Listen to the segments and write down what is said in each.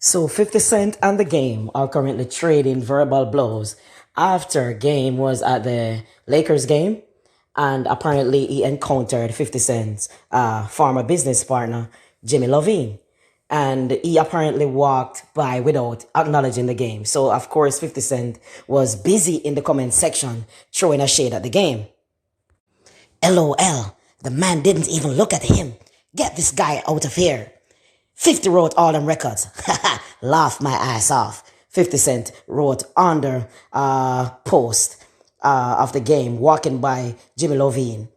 So 50 Cent and the Game are currently trading verbal blows after Game was at the Lakers game, and apparently he encountered 50 Cent's former business partner, Jimmy Iovine. And he apparently walked by without acknowledging the game. So of course 50 Cent was busy in the comment section throwing a shade at the game. LOL, the man didn't even look at him. Get this guy out of here. 50 wrote all them records. Laugh my ass off. 50 Cent wrote under post of the game, walking by Jimmy Iovine.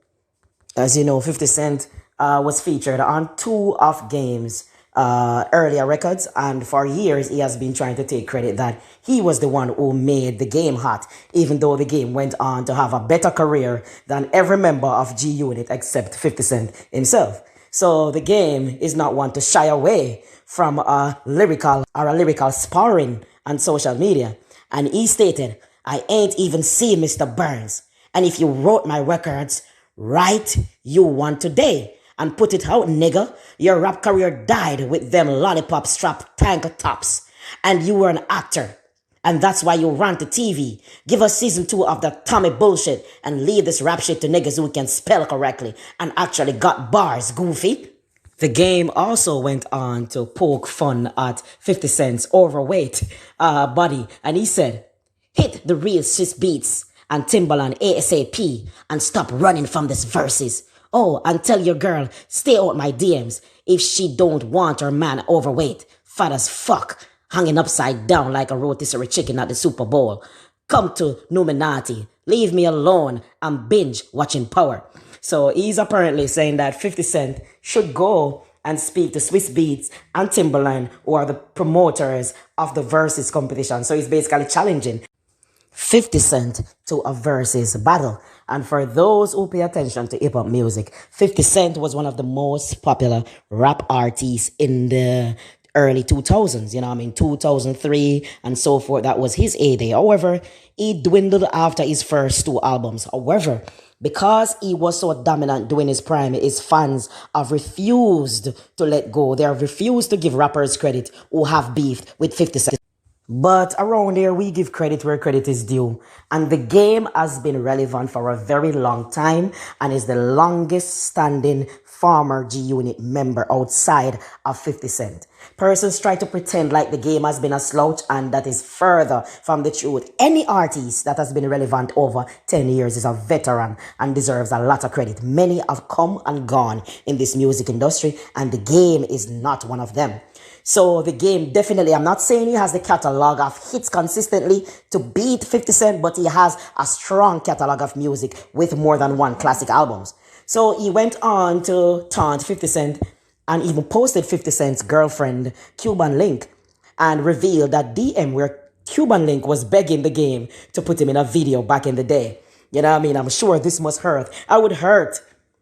As you know, 50 Cent was featured on two of Game's earlier records, and for years he has been trying to take credit that he was the one who made the game hot, even though the game went on to have a better career than every member of G Unit except 50 Cent himself. So the game is not one to shy away from a lyrical sparring on social media. And he stated, I ain't even seen Mr. Burns. And if you wrote my records, write you one today and put it out, nigga. Your rap career died with them lollipop strap tank tops. And you were an actor. And that's why you ran to TV. Give us season 2 of the Tommy bullshit and leave this rap shit to niggas who can spell correctly and actually got bars, goofy. The game also went on to poke fun at 50 Cent's overweight body. And he said, hit the real Swiss beats and Timbaland ASAP and stop running from this verses. Oh, and tell your girl, stay out my DMs if she don't want her man overweight, fat as fuck, hanging upside down like a rotisserie chicken at the Super Bowl. Come to Numinati, leave me alone, and binge watching Power. So he's apparently saying that 50 Cent should go and speak to Swiss Beats and Timbaland, who are the promoters of the Verzuz competition. So he's basically challenging 50 Cent to a versus battle. And for those who pay attention to hip hop music, 50 Cent was one of the most popular rap artists in the early 2000s, 2003 and so forth. That was his heyday. However, he dwindled after his first two albums. However, because he was so dominant during his prime, his fans have refused to let go. They have refused to give rappers credit who have beefed with 50 Cent. But around here, we give credit where credit is due. And the game has been relevant for a very long time and is the longest standing former G Unit member outside of 50 Cent. Persons try to pretend like the game has been a slouch, and that is further from the truth. Any artist that has been relevant over 10 years is a veteran and deserves a lot of credit. Many have come and gone in this music industry, and the game is not one of them. So the game definitely, I'm not saying he has the catalog of hits consistently to beat 50 Cent, but he has a strong catalog of music with more than one classic albums. So he went on to taunt 50 Cent and even posted 50 Cent's girlfriend, Cuban Link, and revealed that DM where Cuban Link was begging the game to put him in a video back in the day. You know what I mean? I'm sure this must hurt. I would hurt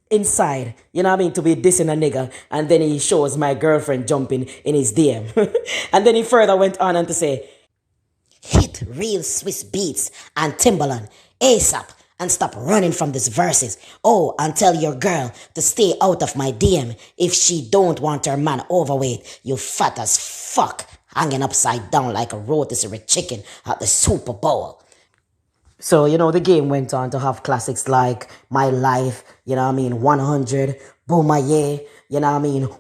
inside, to be dissing a nigga, and then he shows my girlfriend jumping in his DM. And then he further went on and to say, hit real Swiss Beats and Timbaland ASAP and stop running from these verses. Oh, and tell your girl to stay out of my DM if she don't want her man overweight, you fat as fuck, hanging upside down like a rotisserie chicken at the Super Bowl. So, the game went on to have classics like My Life, 100, Boomaye,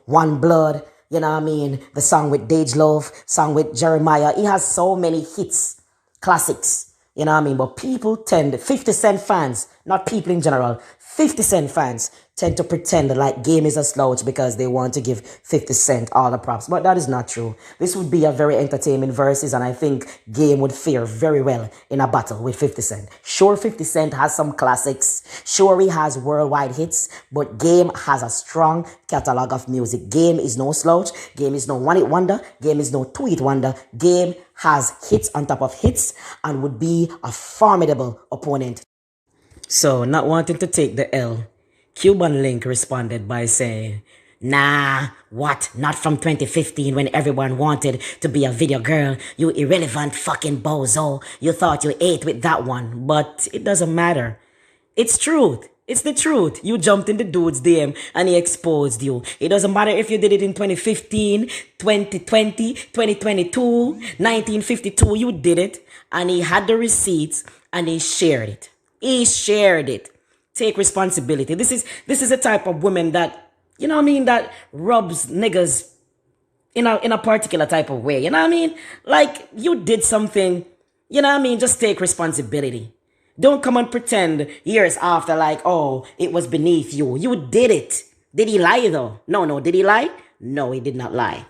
One Blood, the song with Dage Love, song with Jeremiah. He has so many hits, classics, but people 50 Cent fans, not people in general, 50 Cent fans tend to pretend like game is a slouch because they want to give 50 Cent all the props. But that is not true. This would be a very entertaining versus, and I think game would fare very well in a battle with 50 Cent. Sure, 50 Cent has some classics. Sure, he has worldwide hits, but game has a strong catalog of music. Game is no slouch. Game is no one-hit wonder. Game is no two-hit wonder. Game has hits on top of hits and would be a formidable opponent. So, not wanting to take the L, Cuban Link responded by saying, nah, what? Not from 2015 when everyone wanted to be a video girl, you irrelevant fucking bozo. You thought you ate with that one, but it doesn't matter. It's truth. It's the truth. You jumped in the dude's DM and he exposed you. It doesn't matter if you did it in 2015, 2020, 2022, 1952. You did it and he had the receipts and he shared it. He shared it. Take responsibility. This is a type of woman that, you know what I mean, that rubs niggas in a particular type of way. You know what I mean? Like you did something, you know what I mean? Just take responsibility. Don't come and pretend years after like, oh, it was beneath you. You did it. Did he lie though? No, no. Did he lie? No, he did not lie.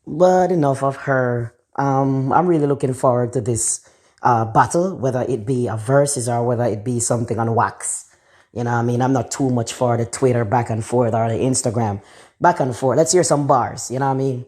But enough of her. I'm really looking forward to this battle, whether it be a versus or whether it be something on wax. You know what I mean? I'm not too much for the Twitter back and forth or the Instagram back and forth. Let's hear some bars. You know what I mean?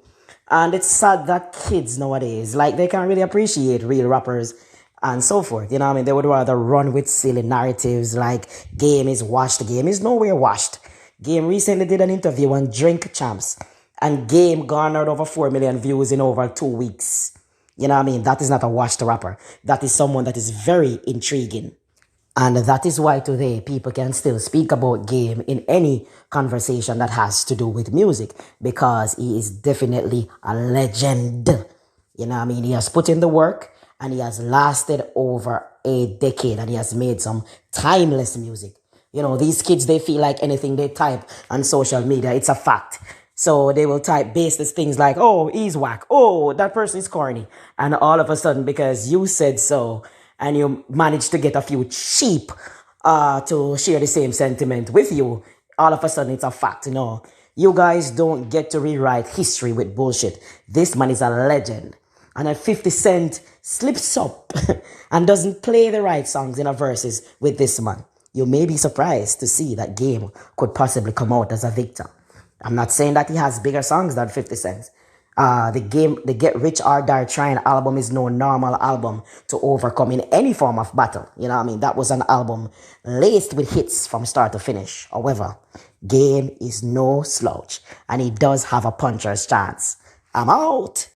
And it's sad that kids nowadays, like they can't really appreciate real rappers and so forth. You know what I mean? They would rather run with silly narratives like game is washed. Game is nowhere washed. Game recently did an interview on Drink Champs and Game garnered over 4 million views in over 2 weeks. You know what I mean? That is not a washed rapper. That is someone that is very intriguing. And that is why today people can still speak about Game in any conversation that has to do with music because he is definitely a legend. You know what I mean? He has put in the work and he has lasted over a decade and he has made some timeless music. You know, these kids, they feel like anything they type on social media, it's a fact. So they will type baseless things like, oh, he's whack. Oh, that person is corny. And all of a sudden, because you said so, and you managed to get a few cheap to share the same sentiment with you, all of a sudden it's a fact. No, you guys don't get to rewrite history with bullshit. This man is a legend. And if 50 Cent slips up and doesn't play the right songs in a verses with this man, you may be surprised to see that Game could possibly come out as a victor. I'm not saying that he has bigger songs than 50 Cent. The Get Rich or Die Trying album is no normal album to overcome in any form of battle. You know what I mean? That was an album laced with hits from start to finish. However, Game is no slouch and he does have a puncher's chance. I'm out.